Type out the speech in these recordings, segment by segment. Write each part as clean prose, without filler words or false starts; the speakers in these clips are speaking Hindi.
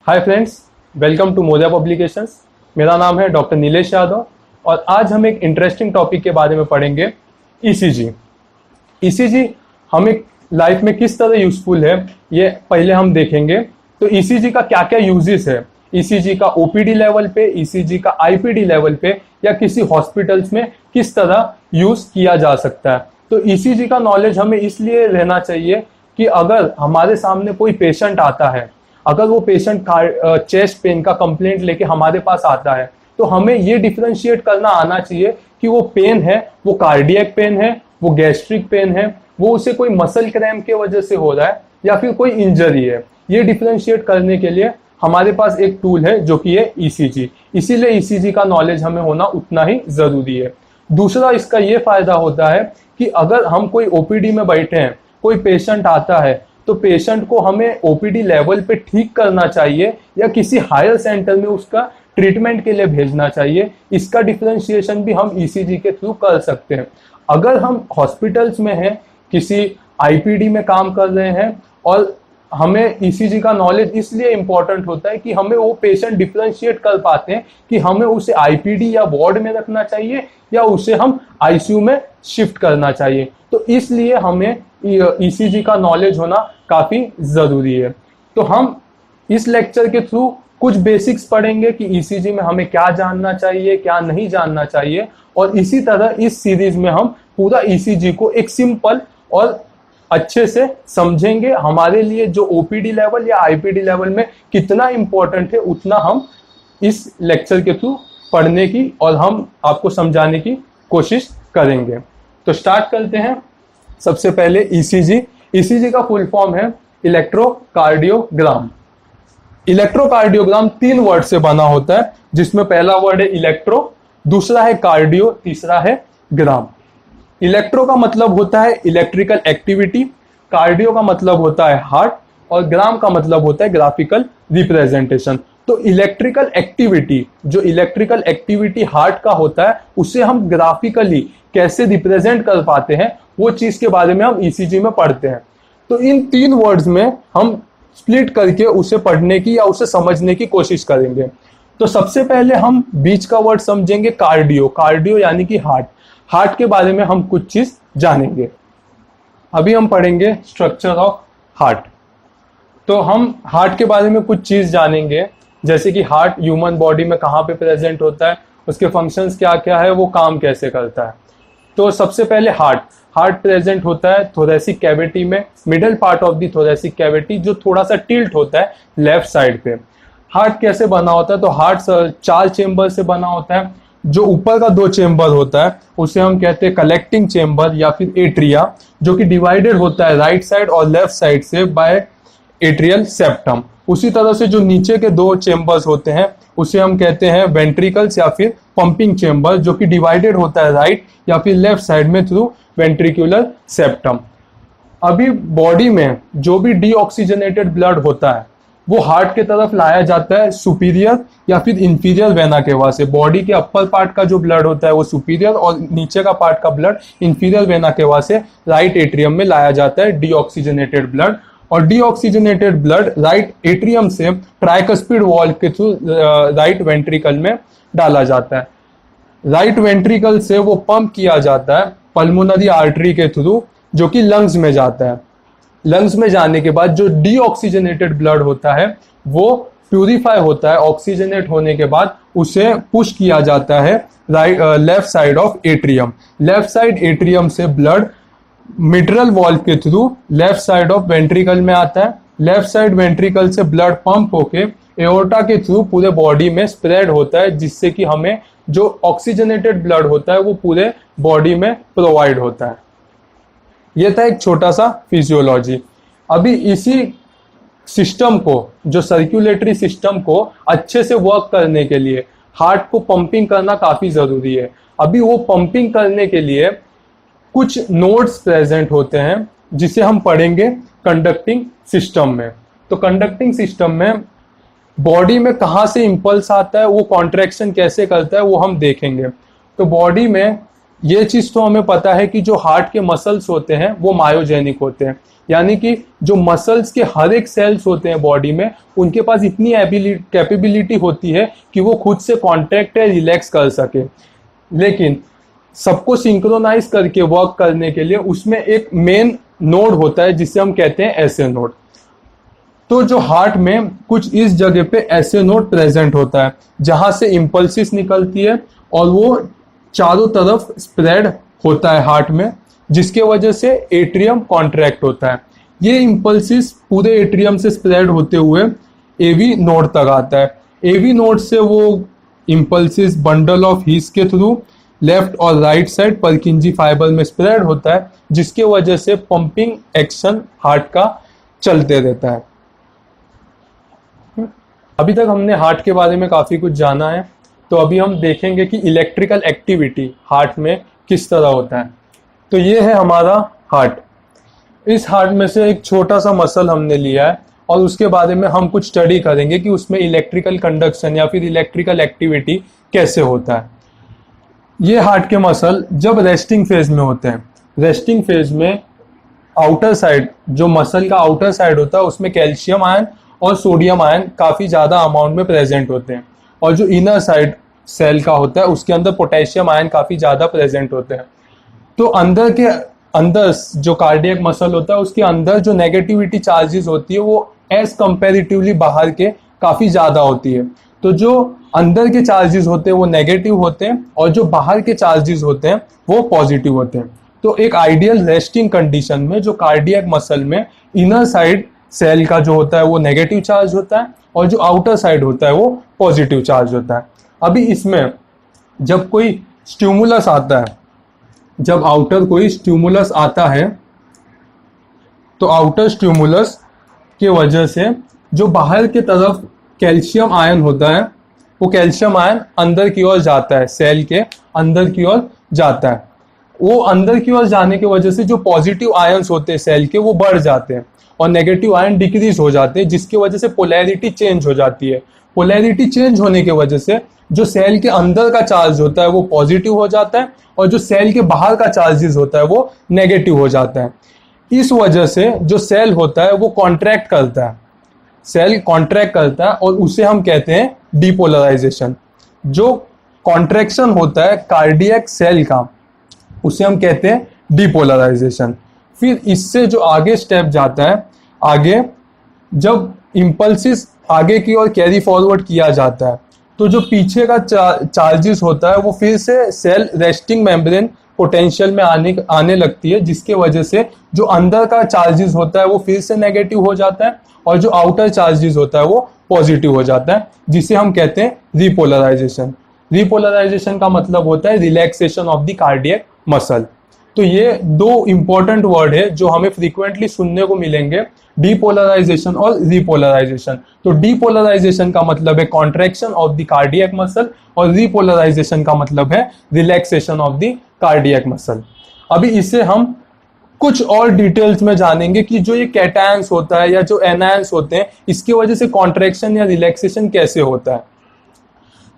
हाय फ्रेंड्स, वेलकम टू मोदिया पब्लिकेशंस। मेरा नाम है डॉक्टर नीलेश यादव और आज हम एक इंटरेस्टिंग टॉपिक के बारे में पढ़ेंगे, ईसीजी। ईसीजी हमें लाइफ में किस तरह यूजफुल है ये पहले हम देखेंगे। तो ईसीजी का क्या क्या यूजेस है, ईसीजी का ओपीडी लेवल पे, ईसीजी का आईपीडी लेवल पे या किसी हॉस्पिटल्स में किस तरह यूज किया जा सकता है। तो ईसीजी का नॉलेज हमें इसलिए रहना चाहिए कि अगर हमारे सामने कोई पेशेंट आता है, अगर वो पेशेंट चेस्ट पेन का कंप्लेंट लेके हमारे पास आता है, तो हमें ये डिफरेंशिएट करना आना चाहिए कि वो पेन है, वो कार्डियक पेन है, वो गैस्ट्रिक पेन है, वो उसे कोई मसल क्रैम्प के वजह से हो रहा है या फिर कोई इंजरी है। ये डिफरेंशिएट करने के लिए हमारे पास एक टूल है जो कि है ईसीजी। इसीलिए ईसीजी का नॉलेज हमें होना उतना ही जरूरी है। दूसरा इसका ये फायदा होता है कि अगर हम कोई ओपीडी में बैठे हैं, कोई पेशेंट आता है, तो पेशेंट को हमें ओपीडी लेवल पे ठीक करना चाहिए या किसी हायर सेंटर में उसका ट्रीटमेंट के लिए भेजना चाहिए। इसका डिफरेंशिएशन भी हम ईसीजी के थ्रू कर सकते हैं। अगर हम हॉस्पिटल्स में हैं, किसी आईपीडी में काम कर रहे हैं और हमें ईसीजी का नॉलेज इसलिए इंपॉर्टेंट होता है कि हमें वो पेशेंट डिफरेंशिएट कर पाते हैं कि हमें उसे आईपीडी या वार्ड में रखना चाहिए या उसे हम आईसीयू में शिफ्ट करना चाहिए। तो इसलिए हमें ईसीजी का नॉलेज होना काफी जरूरी है। तो हम इस लेक्चर के थ्रू कुछ बेसिक्स पढ़ेंगे कि ईसीजी में हमें क्या जानना चाहिए, क्या नहीं जानना चाहिए, और इसी तरह इस सीरीज में हम पूरा ईसीजी को एक सिंपल और अच्छे से समझेंगे। हमारे लिए जो ओपीडी लेवल या आईपीडी लेवल में कितना इंपॉर्टेंट है, उतना हम इस लेक्चर के थ्रू पढ़ने की और हम आपको समझाने की कोशिश करेंगे। तो स्टार्ट करते हैं। सबसे पहले ईसीजी। ईसीजी का फुल फॉर्म है इलेक्ट्रोकार्डियोग्राम। इलेक्ट्रोकार्डियोग्राम 3 वर्ड से बना होता है, जिसमें पहला वर्ड है इलेक्ट्रो, दूसरा है कार्डियो, तीसरा है ग्राम। इलेक्ट्रो का मतलब होता है इलेक्ट्रिकल एक्टिविटी, कार्डियो का मतलब होता है हार्ट और ग्राम का मतलब होता है ग्राफिकल रिप्रेजेंटेशन। तो इलेक्ट्रिकल एक्टिविटी, जो इलेक्ट्रिकल एक्टिविटी हार्ट का होता है, उसे हम ग्राफिकली कैसे रिप्रेजेंट कर पाते हैं, वो चीज के बारे में हम ईसीजी में पढ़ते हैं। तो इन 3 वर्ड्स में हम स्प्लिट करके उसे पढ़ने की या उसे समझने की कोशिश करेंगे। तो सबसे पहले हम बीच का वर्ड समझेंगे कार्डियो। कार्डियो यानी कि हार्ट। हार्ट के बारे में हम कुछ चीज जानेंगे। अभी हम पढ़ेंगे स्ट्रक्चर ऑफ हार्ट। तो हम हार्ट के बारे में कुछ चीज जानेंगे, जैसे कि हार्ट ह्यूमन बॉडी में कहाँ पे प्रेजेंट होता है, उसके फंक्शंस क्या क्या है, वो काम कैसे करता है। तो सबसे पहले हार्ट प्रेजेंट होता है थोरेसिक कैविटी में, middle part of the thoracic cavity, जो थोड़ा सा टिल्ट होता है लेफ्ट साइड पे। हार्ट कैसे बना होता है? तो हार्ट 4 चेंबर से बना होता है। जो ऊपर का 2 चेंबर होता है उसे हम कहते हैं कलेक्टिंग चेंबर या फिर एट्रिया, जो कि डिवाइडेड होता है राइट साइड और लेफ्ट साइड से बाय एट्रियल सेप्टम। उसी तरह से जो नीचे के 2 चेंबर्स होते हैं उसे हम कहते हैं वेंट्रिकल्स या फिर पंपिंग चेंबर, जो कि डिवाइडेड होता है राइट या फिर लेफ्ट साइड में थ्रू वेंट्रिकुलर सेप्टम। अभी बॉडी में जो भी डीऑक्सीजनेटेड ब्लड होता है वो हार्ट के तरफ लाया जाता है सुपीरियर या फिर इंफीरियर वेना केवा से। बॉडी के अपर पार्ट का जो ब्लड होता है वो सुपीरियर और नीचे का पार्ट का ब्लड इंफीरियर वेना केवा से राइट एट्रियम में लाया जाता है डीऑक्सीजनेटेड ब्लड। और डीऑक्सीजनेटेड ब्लड राइट एट्रियम से ट्राइकस्पिड वॉल्व के थ्रू राइट वेंट्रिकल में डाला जाता है। राइट वेंट्रिकल से वो पंप किया जाता है पल्मोनरी आर्टरी के थ्रू, जो कि लंग्स में जाता है। लंग्स में जाने के बाद जो डीऑक्सीजनेटेड ब्लड होता है वो प्यूरिफाई होता है। ऑक्सीजनेट होने के बाद उसे पुश किया जाता है left side of atrium. Left side atrium से ब्लड मिट्रल वॉल्व के through left side of ventricle में आता है। लेफ्ट साइड वेंट्रिकल से ब्लड पंप होके एओर्टा के थ्रू पूरे बॉडी में स्प्रेड होता है, जिससे कि हमें जो ऑक्सीजनेटेड ब्लड होता है वो पूरे बॉडी में प्रोवाइड होता है। यह था एक छोटा सा फिजियोलॉजी। अभी इसी सिस्टम को, जो सर्कुलेटरी सिस्टम को अच्छे से वर्क करने के लिए हार्ट को पंपिंग करना काफी जरूरी है। अभी वो पंपिंग करने के लिए कुछ नोड्स प्रेजेंट होते हैं, जिसे हम पढ़ेंगे कंडक्टिंग सिस्टम में। तो कंडक्टिंग सिस्टम में बॉडी में कहाँ से इंपल्स आता है, वो कॉन्ट्रैक्शन कैसे करता है, वो हम देखेंगे। तो बॉडी में ये चीज तो हमें पता है कि जो हार्ट के मसल्स होते हैं वो मायोजेनिक होते हैं, यानी कि जो मसल्स के हर एक सेल्स होते हैं बॉडी में, उनके पास इतनी कैपेबिलिटी होती है कि वो खुद से कॉन्ट्रैक्ट या रिलैक्स कर सके। लेकिन सबको सिंक्रोनाइज करके वर्क करने के लिए उसमें एक मेन नोड होता है जिसे हम कहते हैं एसए नोड। तो जो हार्ट में कुछ इस जगह पे एसए नोड प्रेजेंट होता है जहां से इंपल्सिस निकलती है और वो चारों तरफ स्प्रेड होता है हार्ट में, जिसके वजह से एट्रियम कॉन्ट्रैक्ट होता है। ये इंपल्सिस पूरे एट्रियम से स्प्रेड होते हुए एवी नोड तक आता है। एवी नोड से वो इंपल्सिस बंडल ऑफ हीस के थ्रू लेफ्ट और राइट साइड परकिंजी फाइबर में स्प्रेड होता है, जिसके वजह से पंपिंग एक्शन हार्ट का चलते रहता है। अभी तक हमने हार्ट के बारे में काफी कुछ जाना है, तो अभी हम देखेंगे कि इलेक्ट्रिकल एक्टिविटी हार्ट में किस तरह होता है। तो ये है हमारा हार्ट। इस हार्ट में से एक छोटा सा मसल हमने लिया है और उसके बारे में हम कुछ स्टडी करेंगे कि उसमें इलेक्ट्रिकल कंडक्शन या फिर इलेक्ट्रिकल एक्टिविटी कैसे होता है। ये हार्ट के मसल जब रेस्टिंग फेज में होते हैं, रेस्टिंग फेज में आउटर साइड, जो मसल का आउटर साइड होता है उसमें कैल्शियम आयन और सोडियम आयन काफ़ी ज़्यादा अमाउंट में प्रेजेंट होते हैं, और जो इनर साइड सेल का होता है उसके अंदर पोटेशियम आयन काफ़ी ज़्यादा प्रेजेंट होते हैं। तो अंदर जो कार्डियक मसल होता है उसके अंदर जो नेगेटिविटी चार्जेस होती है वो एज कंपेरेटिवली बाहर के काफ़ी ज़्यादा होती है। तो जो अंदर के चार्जेस होते हैं वो नेगेटिव होते हैं और जो बाहर के चार्जेस होते हैं वो पॉजिटिव होते हैं। तो एक आइडियल रेस्टिंग कंडीशन में जो कार्डियक मसल में इनर साइड सेल का जो होता है वो नेगेटिव चार्ज होता है और जो आउटर साइड होता है वो पॉजिटिव चार्ज होता है। अभी इसमें जब कोई स्टिमुलस आता है, जब आउटर कोई स्टिमुलस आता है, तो आउटर स्टिमुलस के वजह से जो बाहर के तरफ कैल्शियम आयन होता है वो कैल्शियम आयन अंदर की ओर जाता है, सेल के अंदर की ओर जाता है। वो अंदर की ओर जाने की वजह से जो पॉजिटिव आयंस होते हैं सेल के वो बढ़ जाते हैं और नेगेटिव आयन डिक्रीज हो जाते हैं, जिसकी वजह से पोलैरिटी चेंज हो जाती है। पोलैरिटी चेंज होने की वजह से जो सेल के अंदर का चार्ज होता है वो पॉजिटिव हो जाता है और जो सेल के बाहर का चार्जेस होता है वो नेगेटिव हो जाता है। इस वजह से जो सेल होता है वो कॉन्ट्रैक्ट करता है, सेल कॉन्ट्रैक्ट करता है और उसे हम कहते हैं डिपोलराइजेशन। जो कॉन्ट्रैक्शन होता है कार्डियक सेल का उसे हम कहते हैं डिपोलराइजेशन। फिर इससे जो आगे स्टेप जाता है, आगे जब इम्पल्सिस आगे की ओर कैरी फॉरवर्ड किया जाता है तो जो पीछे का चार्जेस होता है वो फिर से सेल रेस्टिंग मेम्ब्रेन पोटेंशियल में आने लगती है, जिसके वजह से जो अंदर का चार्जेस होता है वो फिर से नेगेटिव हो जाता है और जो आउटर चार्जेस होता है वो पॉजिटिव हो जाता है, जिसे हम कहते हैं रिपोलराइजेशन। रिपोलराइजेशन का मतलब होता है relaxation of the cardiac muscle. तो ये दो इंपॉर्टेंट वर्ड है जो हमें फ्रीक्वेंटली सुनने को मिलेंगे, डिपोलराइजेशन और रिपोलराइजेशन। तो डिपोलराइजेशन का मतलब है contraction of the cardiac muscle और रिपोलराइजेशन का मतलब है relaxation of the cardiac muscle. अभी इसे हम कुछ और डिटेल्स में जानेंगे कि जो ये कैटायंस होता है या जो एनायंस होते हैं इसकी वजह से कॉन्ट्रैक्शन या रिलैक्सेशन कैसे होता है।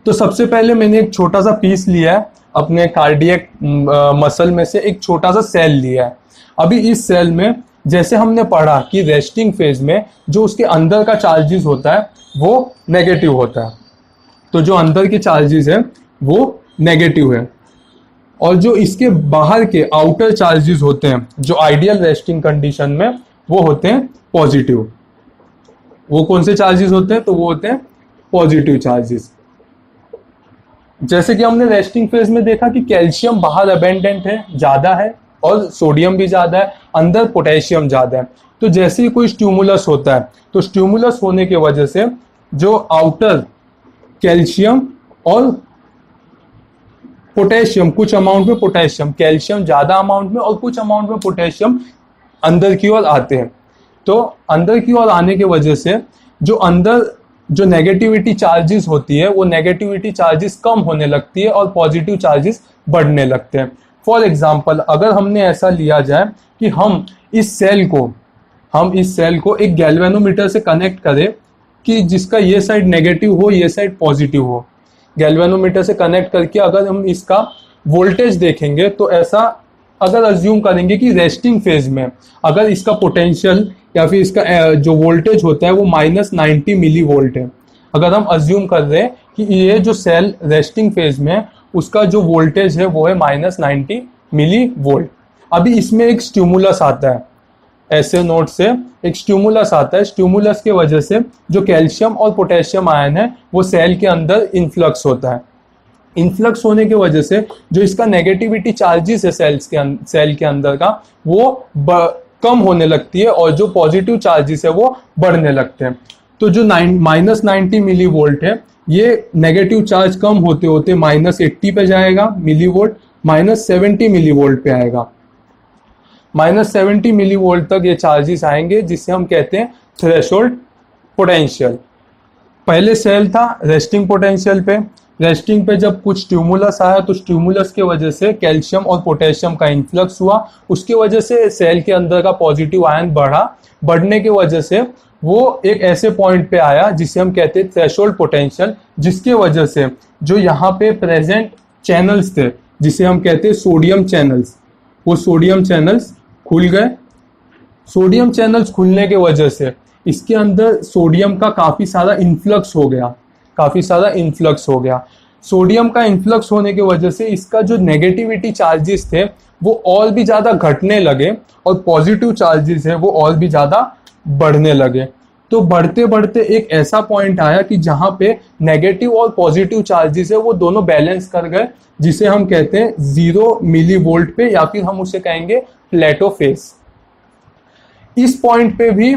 तो सबसे पहले मैंने एक छोटा सा पीस लिया है अपने कार्डियक मसल में से, एक छोटा सा सेल लिया है। अभी इस सेल में जैसे हमने पढ़ा कि रेस्टिंग फेज में जो उसके अंदर का चार्जेस होता है वो नेगेटिव होता है, तो जो अंदर के चार्जेस है वो नेगेटिव है और जो इसके बाहर के आउटर चार्जेस होते हैं जो आइडियल रेस्टिंग कंडीशन में वो होते हैं पॉजिटिव। वो कौन से चार्जेस होते हैं? तो वो होते हैं पॉजिटिव चार्जेस। जैसे कि हमने रेस्टिंग फेज में देखा कि कैल्शियम बाहर अबेंडेंट है, ज्यादा है, और सोडियम भी ज्यादा है, अंदर पोटेशियम ज्यादा है। तो जैसे ही कोई स्टिमुलस होता है तो स्टिमुलस होने की वजह से जो आउटर कैल्शियम और पोटेशियम, कुछ अमाउंट में पोटेशियम, कैल्शियम ज्यादा अमाउंट में और कुछ अमाउंट में पोटेशियम अंदर की ओर आते हैं। तो अंदर की ओर आने की वजह से जो अंदर जो नेगेटिविटी चार्जेस होती है वो नेगेटिविटी चार्जेस कम होने लगती है और पॉजिटिव चार्जेस बढ़ने लगते हैं। फॉर एग्जाम्पल, अगर हमने ऐसा लिया जाए कि हम इस सेल को एक गैल्वेनोमीटर से कनेक्ट करें कि जिसका ये साइड नेगेटिव हो, ये साइड पॉजिटिव हो। गैल्वेनोमीटर से कनेक्ट करके अगर हम इसका वोल्टेज देखेंगे तो ऐसा अगर अज्यूम करेंगे कि रेस्टिंग फेज में अगर इसका पोटेंशियल या फिर इसका जो वोल्टेज होता है वो -90 मिली वोल्ट है, अगर हम अज्यूम कर रहे हैं कि ये जो सेल रेस्टिंग फेज में है, उसका जो वोल्टेज है वो है -90 मिली वोल्ट। अभी इसमें एक स्टिमुलस आता है, ऐसे नोट से एक स्टिमुलस आता है। स्टिमुलस के वजह से जो कैल्शियम और पोटेशियम आयन है वो सेल के अंदर इन्फ्लक्स होता है। इन्फ्लक्स होने की वजह से जो इसका नेगेटिविटी चार्जेस है सेल के अंदर का वो कम होने लगती है और जो पॉजिटिव चार्जेस है वो बढ़ने लगते हैं। तो जो -90 मिली वोल्ट है ये नेगेटिव चार्ज कम होते होते -80 पे जाएगा मिली वोल्ट, -70 मिली वोल्ट पे आएगा। -70 मिली वोल्ट तक ये चार्जेस आएंगे जिसे हम कहते हैं थ्रेशोल्ड पोटेंशियल। पहले सेल था रेस्टिंग पोटेंशियल पे, रेस्टिंग पे जब कुछ स्टिमुलस आया तो स्टिमुलस के वजह से कैल्शियम और पोटेशियम का इन्फ्लक्स हुआ, उसके वजह से सेल के अंदर का पॉजिटिव आयन बढ़ा, बढ़ने की वजह से वो एक ऐसे पॉइंट पे आया जिसे हम कहते हैं थ्रेशोल्ड पोटेंशियल, जिसके वजह से जो यहाँ पे प्रेजेंट चैनल्स थे जिसे हम कहते हैं सोडियम चैनल्स, वो सोडियम चैनल्स खुल गए। सोडियम चैनल्स खुलने के वजह से इसके अंदर सोडियम का काफ़ी सारा इन्फ्लक्स हो गया, काफ़ी सारा इन्फ्लक्स हो गया। सोडियम का इन्फ्लक्स होने की वजह से इसका जो नेगेटिविटी चार्जेस थे वो और भी ज़्यादा घटने लगे और पॉजिटिव चार्जेस है वो और भी ज़्यादा बढ़ने लगे। तो बढ़ते बढ़ते एक ऐसा पॉइंट आया कि जहाँ पे नेगेटिव और पॉजिटिव चार्जेस है वो दोनों बैलेंस कर गए, जिसे हम कहते हैं 0 मिली वोल्ट पे, या फिर हम उसे कहेंगे प्लेटो फेज। इस पॉइंट पे भी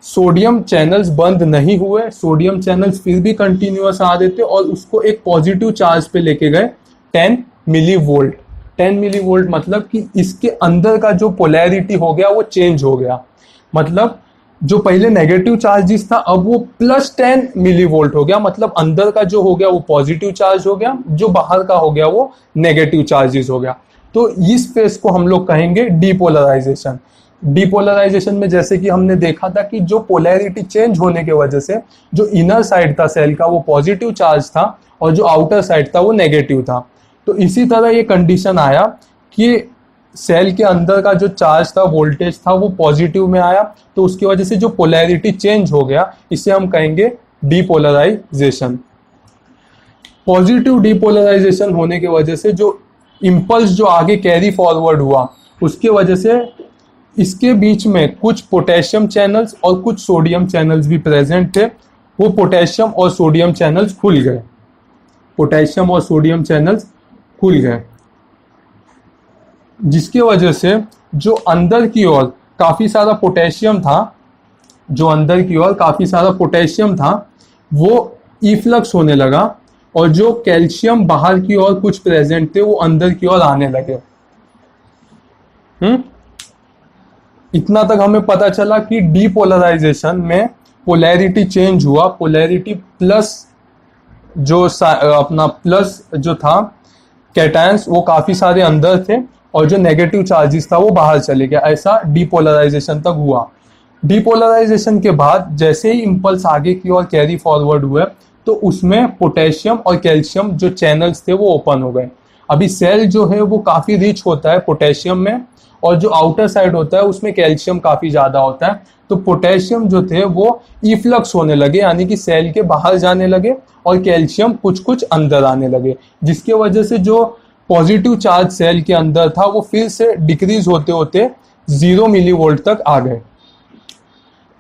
सोडियम चैनल्स बंद नहीं हुए, सोडियम चैनल्स फिर भी कंटिन्यूअस आ रहे थे और उसको एक पॉजिटिव चार्ज पे लेके गए 10 मिली वोल्ट। 10 मिली वोल्ट मतलब कि इसके अंदर का जो पोलैरिटी हो गया वो चेंज हो गया, मतलब जो पहले नेगेटिव चार्जेस था अब वो +10 मिली वोल्ट हो गया, मतलब अंदर का जो हो गया वो पॉजिटिव चार्ज हो गया, जो बाहर का हो गया वो नेगेटिव चार्जेस हो गया। तो इस फेज को हम लोग कहेंगे डीपोलराइजेशन। डीपोलराइजेशन में जैसे कि हमने देखा था कि जो पोलैरिटी चेंज होने की वजह से जो इनर साइड था सेल का वो पॉजिटिव चार्ज था और जो आउटर साइड था वो नेगेटिव था। तो इसी तरह ये कंडीशन आया कि सेल के अंदर का जो चार्ज था वोल्टेज था वो पॉजिटिव में आया, तो उसकी वजह से जो पोलैरिटी चेंज हो गया इसे हम कहेंगे डीपोलराइजेशन। पॉजिटिव डीपोलराइजेशन होने की वजह से जो इम्पल्स जो आगे कैरी फॉरवर्ड हुआ उसके वजह से इसके बीच में कुछ पोटेशियम चैनल्स और कुछ सोडियम चैनल्स भी प्रेजेंट थे, वो पोटेशियम और सोडियम चैनल्स खुल गए, पोटेशियम और सोडियम चैनल्स खुल गए, जिसकी वजह से जो अंदर की ओर काफ़ी सारा पोटेशियम था, जो अंदर की ओर काफ़ी सारा पोटेशियम था वो इफ्लक्स होने लगा और जो कैल्शियम बाहर की ओर कुछ प्रेजेंट थे वो अंदर की ओर आने लगे। इतना तक हमें पता चला कि डीपोलराइजेशन में पोलैरिटी चेंज हुआ, पोलैरिटी प्लस जो अपना प्लस जो था कैटायंस वो काफ़ी सारे अंदर थे और जो नेगेटिव चार्जेस था वो बाहर चले गया, ऐसा डीपोलराइजेशन तक हुआ। डीपोलराइजेशन के बाद जैसे ही इम्पल्स आगे की ओर कैरी फॉरवर्ड हुए तो उसमें पोटेशियम और कैल्शियम जो चैनल्स थे वो ओपन हो गए। अभी सेल जो है वो काफ़ी रिच होता है पोटेशियम में और जो आउटर साइड होता है उसमें कैल्शियम काफ़ी ज़्यादा होता है, तो पोटेशियम जो थे वो इफ्लक्स होने लगे, यानी कि सेल के बाहर जाने लगे और कैल्शियम कुछ कुछ अंदर आने लगे, जिसके वजह से जो पॉजिटिव चार्ज सेल के अंदर था वो फिर से डिक्रीज होते होते 0 मिली वोल्ट तक आ गए,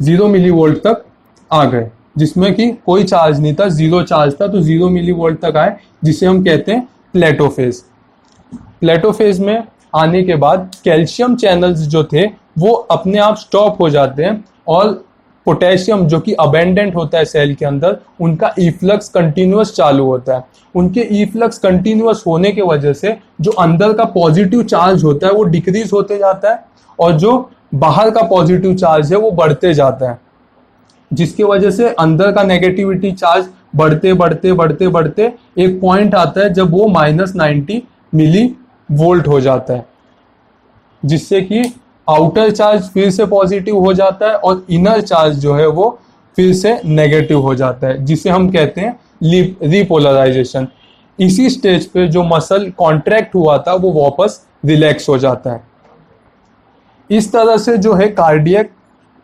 0 मिली वोल्ट तक आ गए, जिसमें कि कोई चार्ज नहीं था, 0 चार्ज था, तो 0 मिली वोल्ट तक आए, जिसे हम कहते हैं प्लेटो फेज। प्लेटो फेज में आने के बाद कैल्शियम चैनल्स जो थे वो अपने आप स्टॉप हो जाते हैं और पोटेशियम जो कि अबेंडेंट होता है सेल के अंदर उनका इफ्लक्स कंटिन्यूअस चालू होता है। उनके इफ्लक्स कंटिन्यूअस होने की वजह से जो अंदर का पॉजिटिव चार्ज होता है वो डिक्रीज होते जाता है और जो बाहर का पॉजिटिव चार्ज है वो बढ़ते जाता है, जिसकी वजह से अंदर का नेगेटिविटी चार्ज बढ़ते बढ़ते बढ़ते बढ़ते एक पॉइंट आता है जब वो -90 मिली वोल्ट हो जाता है, जिससे कि आउटर चार्ज फिर से पॉजिटिव हो जाता है और इनर चार्ज जो है वो फिर से नेगेटिव हो जाता है, जिसे हम कहते हैं रीपोलराइजेशन। इसी स्टेज पे जो मसल कॉन्ट्रैक्ट हुआ था वो वापस रिलैक्स हो जाता है। इस तरह से जो है कार्डियक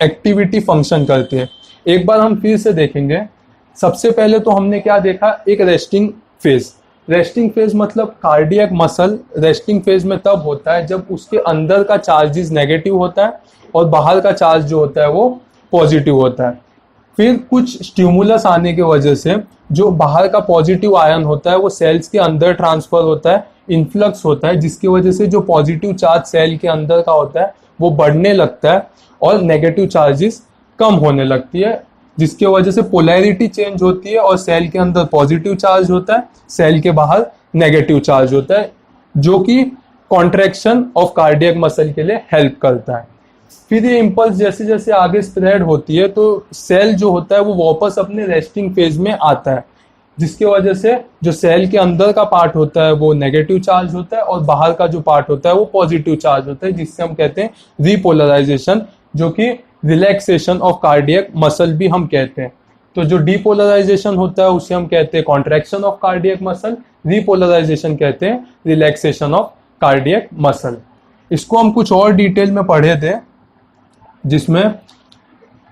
एक्टिविटी फंक्शन करती है। एक बार हम फिर से देखेंगे। सबसे पहले तो हमने क्या देखा, एक रेस्टिंग फेज। रेस्टिंग फेज मतलब कार्डियक मसल रेस्टिंग फेज में तब होता है जब उसके अंदर का चार्जेस नेगेटिव होता है और बाहर का चार्ज जो होता है वो पॉजिटिव होता है। फिर कुछ स्टिमुलस आने की वजह से जो बाहर का पॉजिटिव आयन होता है वो सेल्स के अंदर ट्रांसफर होता है, इन्फ्लक्स होता है, जिसकी वजह से जो पॉजिटिव चार्ज सेल के अंदर का होता है वो बढ़ने लगता है और नेगेटिव चार्जेस कम होने लगती है, जिसकी वजह से पोलैरिटी चेंज होती है और सेल के अंदर पॉजिटिव चार्ज होता है, सेल के बाहर नेगेटिव चार्ज होता है, जो कि कॉन्ट्रैक्शन ऑफ कार्डियक मसल के लिए हेल्प करता है। फिर ये इम्पल्स जैसे जैसे आगे स्प्रेड होती है तो सेल जो होता है वो वापस अपने रेस्टिंग फेज में आता है, जिसकी वजह से जो सेल के अंदर का पार्ट होता है वो नेगेटिव चार्ज होता है और बाहर का जो पार्ट होता है वो पॉजिटिव चार्ज होता है, जिससे हम कहते हैं रीपोलराइजेशन, जो कि रिलैक्सेशन ऑफ कार्डियक मसल भी हम कहते हैं। तो जो डीपोलराइजेशन होता है उसे हम कहते हैं contraction of cardiac muscle, repolarisation कहते हैं रिलैक्सेशन ऑफ कार्डियक मसल। इसको हम कुछ और डिटेल में पढ़े थे, जिसमें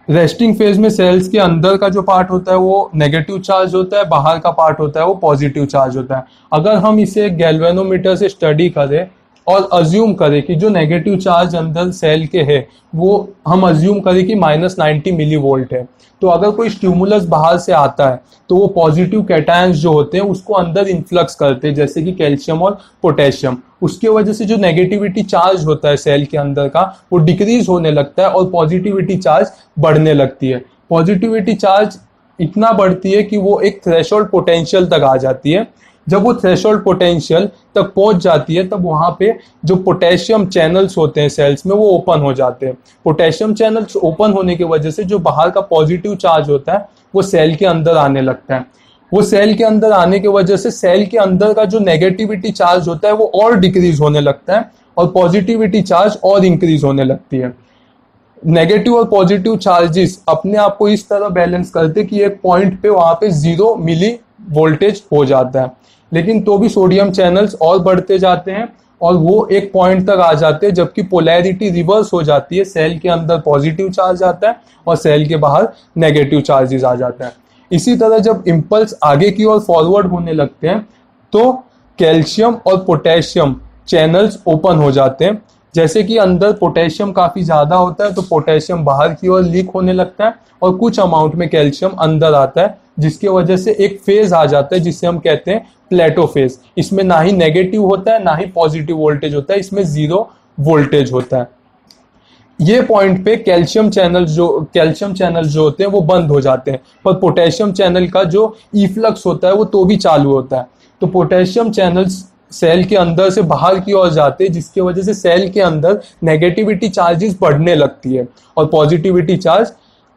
रेस्टिंग फेज में सेल्स के अंदर का जो पार्ट होता है वो नेगेटिव चार्ज होता है, बाहर का पार्ट होता है वो पॉजिटिव चार्ज होता है। अगर हम इसे गैल्वेनोमीटर से स्टडी करें और अज्यूम करें कि जो नेगेटिव चार्ज अंदर सेल के है वो हम अज्यूम करें कि -90 मिली वोल्ट है, तो अगर कोई स्टिमुलस बाहर से आता है तो वो पॉजिटिव कैटायंस जो होते हैं उसको अंदर इन्फ्लक्स करते हैं, जैसे कि कैल्शियम और पोटेशियम। उसके वजह से जो नेगेटिविटी चार्ज होता है सेल के अंदर का वो डिक्रीज होने लगता है और पॉजिटिविटी चार्ज बढ़ने लगती है। पॉजिटिविटी चार्ज इतना बढ़ती है कि वो एक थ्रेशोल्ड पोटेंशियल तक आ जाती है। जब वो थ्रेशोल्ड पोटेंशियल तक पहुंच जाती है तब वहां पे जो पोटेशियम चैनल्स होते हैं सेल्स में वो ओपन हो जाते हैं। पोटेशियम चैनल्स ओपन होने की वजह से जो बाहर का पॉजिटिव चार्ज होता है वो सेल के अंदर आने लगता है। वो सेल के अंदर आने की वजह से सेल के अंदर का जो नेगेटिविटी चार्ज होता है वो और डिक्रीज होने लगता है और पॉजिटिविटी चार्ज और इंक्रीज होने लगती है। नेगेटिव और पॉजिटिव चार्जेस अपने आप को इस तरह बैलेंस करते कि एक पॉइंट पे वहां पे 0 मिली वोल्टेज हो जाता है, लेकिन तो भी सोडियम चैनल्स और बढ़ते जाते हैं और वो एक पॉइंट तक आ जाते हैं जबकि पोलैरिटी रिवर्स हो जाती है, सेल के अंदर पॉजिटिव चार्ज आता है और सेल के बाहर नेगेटिव चार्जेस आ जाता है। इसी तरह जब इम्पल्स आगे की ओर फॉरवर्ड होने लगते हैं तो कैल्शियम और पोटेशियम चैनल्स ओपन हो जाते हैं। जैसे कि अंदर पोटेशियम काफ़ी ज़्यादा होता है तो पोटेशियम बाहर की ओर लीक होने लगता है और कुछ अमाउंट में कैल्शियम अंदर आता है, जिसकी वजह से एक फेज आ जाता है जिसे हम कहते हैं प्लेटो फेज। इसमें ना ही नेगेटिव होता है ना ही पॉजिटिव वोल्टेज होता है, इसमें 0 वोल्टेज होता है। ये पॉइंट पे कैल्शियम चैनल जो होते हैं वो बंद हो जाते हैं, पर पोटेशियम चैनल का जो इफ्लक्स होता है वो तो भी चालू होता है। तो पोटेशियम चैनल्स सेल के अंदर से बाहर की ओर जाते हैं, जिसकी वजह से सेल के अंदर नेगेटिविटी चार्जेस बढ़ने लगती है और पॉजिटिविटी चार्ज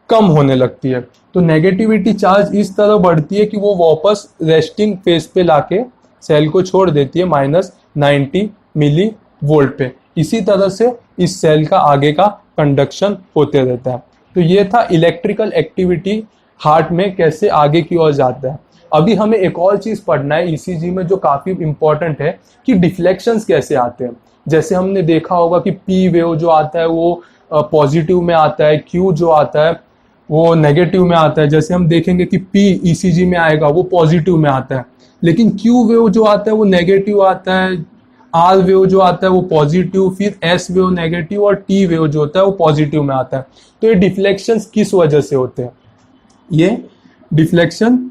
कम होने लगती है। तो नेगेटिविटी चार्ज इस तरह बढ़ती है कि वो वापस रेस्टिंग फेज पे लाके सेल को छोड़ देती है -90 मिली वोल्ट पे। इसी तरह से इस सेल का आगे का कंडक्शन होते रहता है। तो ये था इलेक्ट्रिकल एक्टिविटी हार्ट में कैसे आगे की ओर जाता है। अभी हमें एक और चीज पढ़ना है ईसीजी में जो काफी इंपॉर्टेंट है कि डिफ्लेक्शंस कैसे आते हैं। जैसे हमने देखा होगा कि पी वेव जो आता है वो पॉजिटिव में आता है, क्यू जो आता है वो नेगेटिव में आता है। जैसे हम देखेंगे कि पी ईसीजी में आएगा वो पॉजिटिव में आता है, लेकिन क्यू वेव जो आता है वो नेगेटिव आता है, आर वेव जो आता है वो पॉजिटिव, फिर एस वेव नेगेटिव और टी वेव जो होता है वो पॉजिटिव में आता है। तो ये डिफ्लेक्शंस किस वजह से होते हैं? ये डिफ्लेक्शन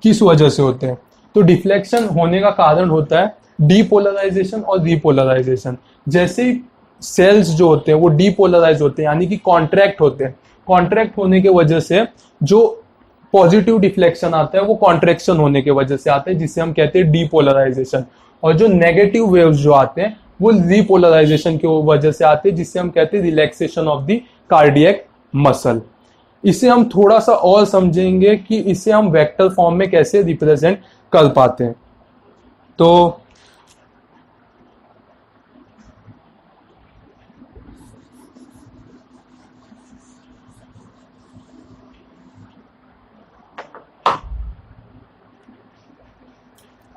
किस वजह से होते हैं? तो डिफ्लेक्शन होने का कारण होता है डीपोलराइजेशन और रीपोलराइजेशन। जैसे ही सेल्स जो होते हैं वो डीपोलराइज होते हैं यानी कि कॉन्ट्रैक्ट होते हैं, कॉन्ट्रैक्ट होने की वजह से जो पॉजिटिव डिफ्लेक्शन आता है वो कॉन्ट्रैक्शन होने की वजह से आता है, जिसे हम कहते हैं डीपोलराइजेशन। और जो नेगेटिव वेव्स जो आते हैं वो रीपोलराइजेशन की वजह से आते हैं, जिससे हम कहते हैं relaxation of the cardiac muscle. इसे हम थोड़ा सा और समझेंगे कि इसे हम वेक्टर फॉर्म में कैसे रिप्रेजेंट कर पाते हैं। तो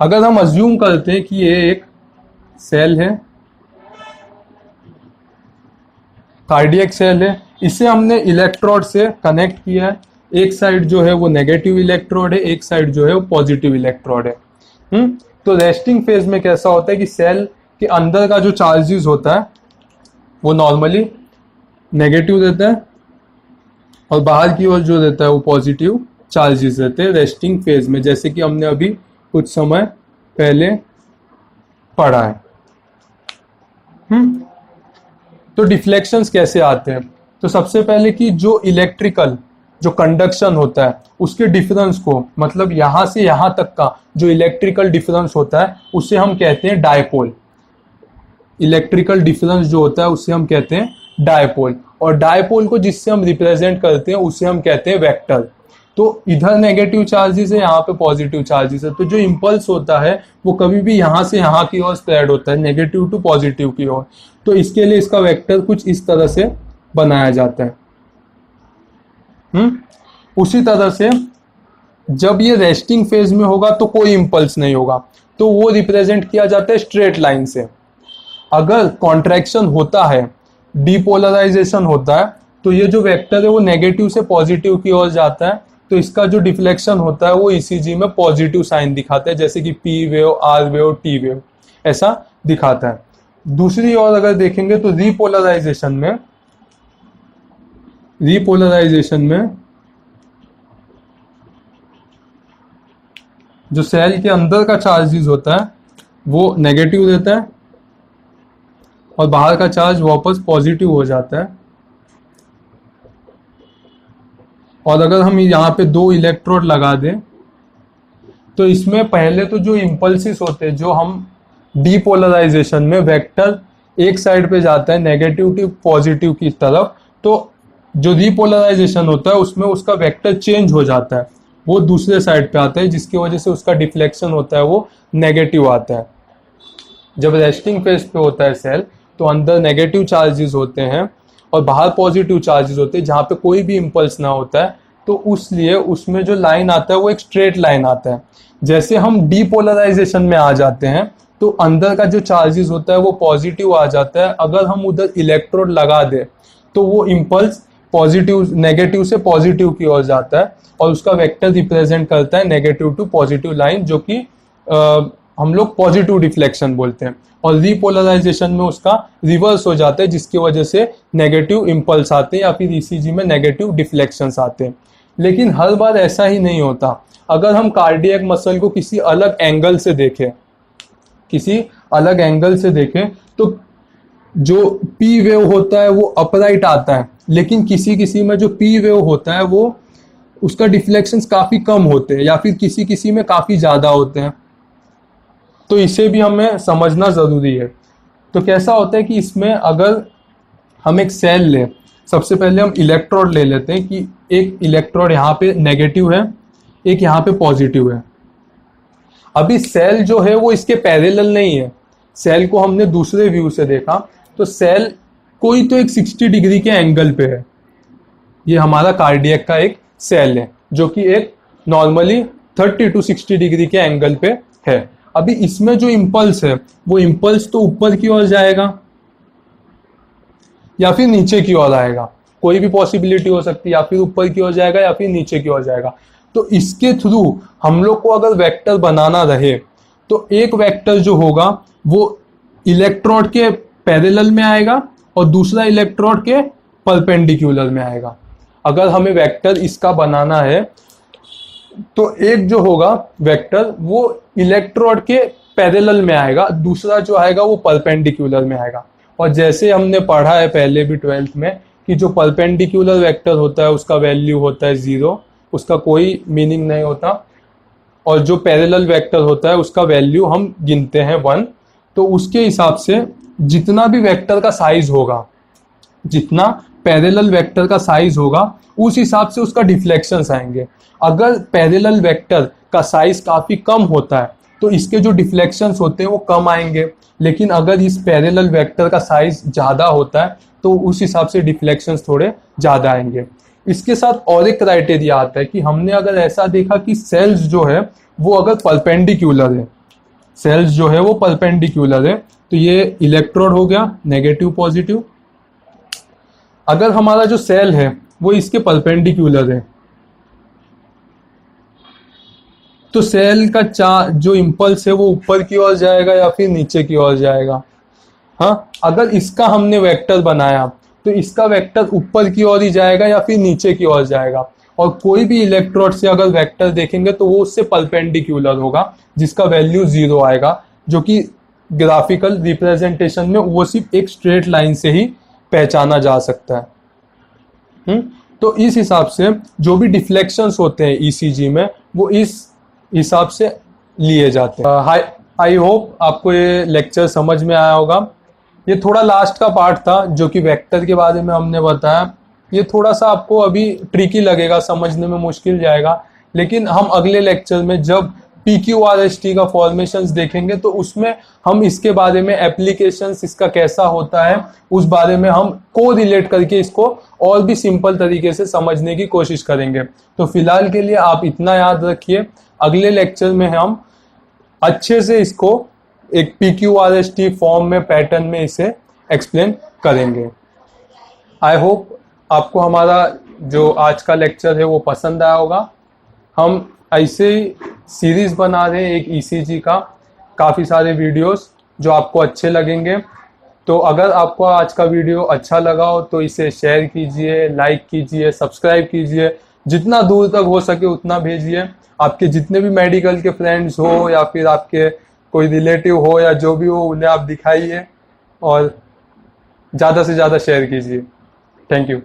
अगर हम अज्यूम करते हैं कि ये एक सेल है, कार्डियक सेल है, इसे हमने इलेक्ट्रोड से कनेक्ट किया है। एक साइड जो है वो नेगेटिव इलेक्ट्रोड है, एक साइड जो है वो पॉजिटिव इलेक्ट्रोड है। तो रेस्टिंग फेज में कैसा होता है कि सेल के अंदर का जो चार्जेस होता है वो नॉर्मली नेगेटिव देता है और बाहर की ओर जो देता है वो पॉजिटिव चार्जेस रहते हैं रेस्टिंग फेज में, जैसे कि हमने अभी कुछ समय पहले पढ़ा है। तो डिफ्लेक्शंस कैसे आते हैं? तो सबसे पहले कि जो इलेक्ट्रिकल जो कंडक्शन होता है उसके डिफरेंस को, मतलब यहां से यहां तक का जो इलेक्ट्रिकल डिफरेंस होता है उसे हम कहते हैं डायपोल। इलेक्ट्रिकल डिफरेंस जो होता है उसे हम कहते हैं डायपोल, और डायपोल को जिससे हम रिप्रेजेंट करते हैं उसे हम कहते हैं वेक्टर। तो इधर नेगेटिव चार्जेस है, यहाँ पे पॉजिटिव चार्जेस है, तो जो इम्पल्स होता है वो कभी भी यहाँ से यहाँ की ओर स्प्रेड होता है, नेगेटिव टू पॉजिटिव की ओर। तो इसके लिए इसका वेक्टर कुछ इस तरह से बनाया जाता है। उसी तरह से जब ये रेस्टिंग फेज में होगा तो कोई इम्पल्स नहीं होगा, तो वो रिप्रेजेंट किया जाता है स्ट्रेट लाइन से। अगर कॉन्ट्रैक्शन होता है, डीपोलराइजेशन होता है, तो ये जो वेक्टर है वो नेगेटिव से पॉजिटिव की ओर जाता है, तो इसका जो डिफ्लेक्शन होता है वो ईसीजी में पॉजिटिव साइन दिखाता है, जैसे कि P wave, R wave, T wave ऐसा दिखाता है। दूसरी ओर अगर देखेंगे तो रीपोलराइजेशन में जो सेल के अंदर का चार्जेस होता है वो नेगेटिव देता है और बाहर का चार्ज वापस पॉजिटिव हो जाता है। और अगर हम यहाँ पे दो इलेक्ट्रोड लगा दें तो इसमें पहले तो जो इम्पल्सिस होते हैं, जो हम डीपोलराइजेशन में वेक्टर एक साइड पे जाता है नेगेटिव टू पॉजिटिव की तरफ, तो जो रीपोलराइजेशन होता है उसमें उसका वेक्टर चेंज हो जाता है, वो दूसरे साइड पे आता है, जिसकी वजह से उसका डिफ्लेक्शन होता है वो नेगेटिव आता है। जब रेस्टिंग फेज पे होता है सेल तो अंदर नेगेटिव चार्जेस होते हैं और बाहर पॉजिटिव चार्जेस होते हैं, जहाँ पे कोई भी इम्पल्स ना होता है, तो उसलिए उसमें जो लाइन आता है वो एक स्ट्रेट लाइन आता है। जैसे हम डीपोलराइजेशन में आ जाते हैं तो अंदर का जो चार्जेस होता है वो पॉजिटिव आ जाता है। अगर हम उधर इलेक्ट्रोड लगा दें तो वो इम्पल्स पॉजिटिव नेगेटिव से पॉजिटिव की ओर जाता है और उसका वेक्टर रिप्रेजेंट करता है नेगेटिव टू पॉजिटिव लाइन, जो कि हम लोग पॉजिटिव डिफ्लेक्शन बोलते हैं। और रीपोलराइजेशन में उसका रिवर्स हो जाता है, जिसकी वजह से नेगेटिव इम्पल्स आते हैं या फिर ईसीजी में नेगेटिव डिफ्लेक्शंस आते हैं। लेकिन हर बार ऐसा ही नहीं होता। अगर हम कार्डियक मसल को किसी अलग एंगल से देखें तो जो पी वेव होता है वो अपराइट आता है, लेकिन किसी में जो पी वेव होता है वो उसका डिफ्लेक्शंस काफी कम होते हैं या फिर किसी में काफी ज्यादा होते हैं। तो इसे भी हमें समझना जरूरी है। तो कैसा होता है कि इसमें अगर हम एक सेल लें, सबसे पहले हम इलेक्ट्रोड ले लेते हैं कि एक इलेक्ट्रोड यहाँ पे नेगेटिव है, एक यहाँ पे पॉजिटिव है। अभी सेल जो है वो इसके पैरेलल नहीं है, सेल को हमने दूसरे व्यू से देखा तो सेल कोई तो एक 60 डिग्री के एंगल पे है। ये हमारा कार्डियक का एक सेल है जो कि एक नॉर्मली 30 टू 60 डिग्री के एंगल पे है। अभी इसमें जो इम्पल्स है वो इम्पल्स तो ऊपर की ओर जाएगा या फिर नीचे की ओर आएगा, कोई भी पॉसिबिलिटी हो सकती है, या फिर ऊपर की ओर जाएगा या फिर नीचे की ओर जाएगा। तो इसके थ्रू हम लोग को अगर वेक्टर बनाना रहे तो एक वेक्टर जो होगा वो इलेक्ट्रोड के पैरेलल में आएगा और दूसरा इलेक्ट्रोड के परपेंडिकुलर में आएगा। अगर हमें वेक्टर इसका बनाना है तो एक जो होगा वेक्टर वो इलेक्ट्रोड के पैरेलल में आएगा, दूसरा जो आएगा वो परपेंडिकुलर में आएगा। और जैसे हमने पढ़ा है पहले भी 12th में कि जो परपेंडिकुलर वेक्टर होता है उसका वैल्यू होता है 0, उसका कोई मीनिंग नहीं होता, और जो पैरेलल वेक्टर होता है उसका वैल्यू हम गिनते हैं 1। तो उसके हिसाब से जितना भी वेक्टर का साइज होगा, जितना पैरेलल वेक्टर का साइज होगा उस हिसाब से उसका डिफ्लेक्शंस आएंगे। अगर पैरेलल वेक्टर का साइज काफी कम होता है तो इसके जो डिफ्लेक्शंस होते हैं वो कम आएंगे, लेकिन अगर इस पैरेलल वेक्टर का साइज ज्यादा होता है तो उस हिसाब से डिफ्लेक्शंस थोड़े ज्यादा आएंगे। इसके साथ और एक क्राइटेरिया आता है कि हमने अगर ऐसा देखा कि सेल्स जो है वो अगर परपेंडिकुलर है, सेल्स जो है वो परपेंडिकुलर है। तो ये इलेक्ट्रोड हो गया, नेगेटिव पॉजिटिव। अगर हमारा जो सेल है वो इसके परपेंडिकुलर है तो सेल का जो इम्पल्स है वो ऊपर की ओर जाएगा या फिर नीचे की ओर जाएगा। हाँ, अगर इसका हमने वेक्टर बनाया तो इसका वेक्टर ऊपर की ओर ही जाएगा या फिर नीचे की ओर जाएगा। और कोई भी इलेक्ट्रोड से अगर वेक्टर देखेंगे तो वो उससे परपेंडिकुलर होगा, जिसका वैल्यू 0 आएगा, जो कि ग्राफिकल रिप्रेजेंटेशन में वो सिर्फ एक स्ट्रेट लाइन से ही पहचाना जा सकता है। तो इस हिसाब से जो भी डिफ्लेक्शंस होते हैं ईसीजी में वो इस हिसाब से लिए जाते हैं। आई होप आपको ये लेक्चर समझ में आया होगा। ये थोड़ा लास्ट का पार्ट था जो कि वेक्टर के बारे में हमने बताया। ये थोड़ा सा आपको अभी ट्रिकी लगेगा, समझने में मुश्किल जाएगा, लेकिन हम अगले लेक्चर में जब PQRST का फॉर्मेशंस देखेंगे तो उसमें हम इसके बारे में, एप्लीकेशंस इसका कैसा होता है उस बारे में हम को रिलेट करके इसको और भी सिंपल तरीके से समझने की कोशिश करेंगे। तो फिलहाल के लिए आप इतना याद रखिए, अगले लेक्चर में हम अच्छे से इसको एक PQRST फॉर्म में, पैटर्न में इसे एक्सप्लेन करेंगे। आई होप आपको हमारा जो आज का लेक्चर है वो पसंद आया होगा। हम ऐसे ही सीरीज बना रहे हैं एक ECG का, काफ़ी सारे वीडियोस जो आपको अच्छे लगेंगे। तो अगर आपको आज का वीडियो अच्छा लगा हो तो इसे शेयर कीजिए, लाइक कीजिए, सब्सक्राइब कीजिए, जितना दूर तक हो सके उतना भेजिए। आपके जितने भी मेडिकल के फ्रेंड्स हो या फिर आपके कोई रिलेटिव हो या जो भी हो, उन्हें आप दिखाइए और ज़्यादा से ज़्यादा शेयर कीजिए। Thank you.